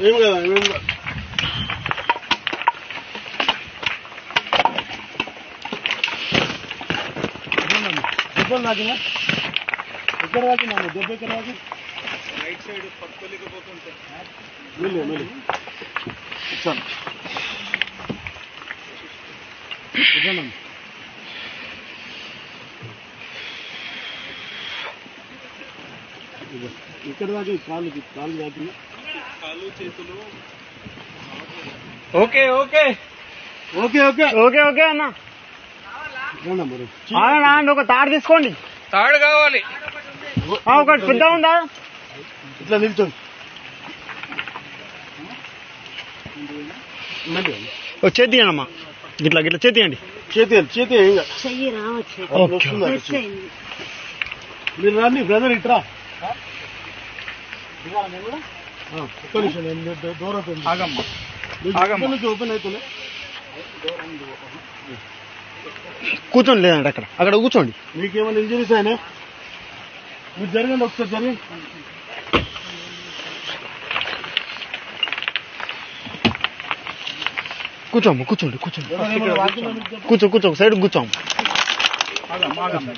ఏం కదా ఏం దెబ్బలు తాకినా ఎక్కడ తాకినా దెబ్బ ఎక్కడ తాకి రైట్ సైడ్ పట్టుకోలేకపోతుంటే మెల్లి కూర్చోండి ఇక్కడ దాకా కాళ్ళు దాకినా కాళ్ళు చేతులు okay okay okay okay okay okay అన్న మరి ఒక తాడు తీసుకోండి. తాడు కావాలి ఒకటి పెద్ద ఉందా ఇట్లా నిల్చోండి. చేతి అమ్మా గిట్లా గిట్లా చేతియండి. చేతి మీరు రండి బ్రదర్ ఇట్రా ఒక్క నిమిషం దూరం నుంచి ఓపెన్ అవుతుంది. కూర్చోండి లేదండి అక్కడ కూర్చోండి. మీకేమైనా ఇంజరీస్ అయినా మీరు జరగండి ఒకసారి జరగండి. కూర్చోమ్మ కూర్చోండి కూర్చో సైడ్ కూర్చోమ్మ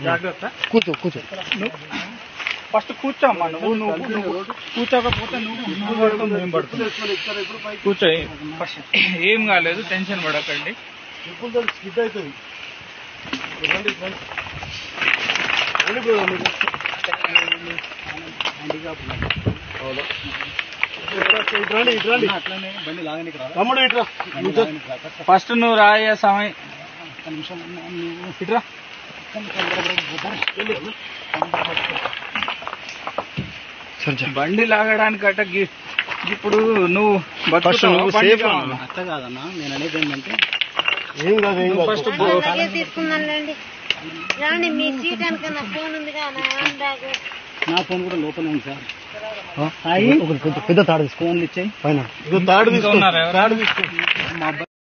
జాగ్రత్త కూర్చో ఫస్ట్ కూర్చోమ్మా. నువ్వు కూర్చోకపోతే నువ్వు పడుతుంది. కూర్చో ఏం కాలేదు టెన్షన్ పడకండి. స్కిడ్ అవుతుంది. ఫస్ట్ నువ్వు రాయ సమయం ఇట్రా బండి లాగడానికి అట్ట ఇప్పుడు నువ్వు అట్ట కాదన్నా. నేను అనేది ఏంటంటే ఏం కాదు ఫస్ట్ తీసుకుందాండి. మీ సీట్ అనుక నా ఫోన్ ఉంది నా ఫోన్ కూడా లోపల ఉంది సార్. పెద్ద తాడు ఫోన్లు ఇచ్చాయి పైన తాడు తీసుకున్నారు.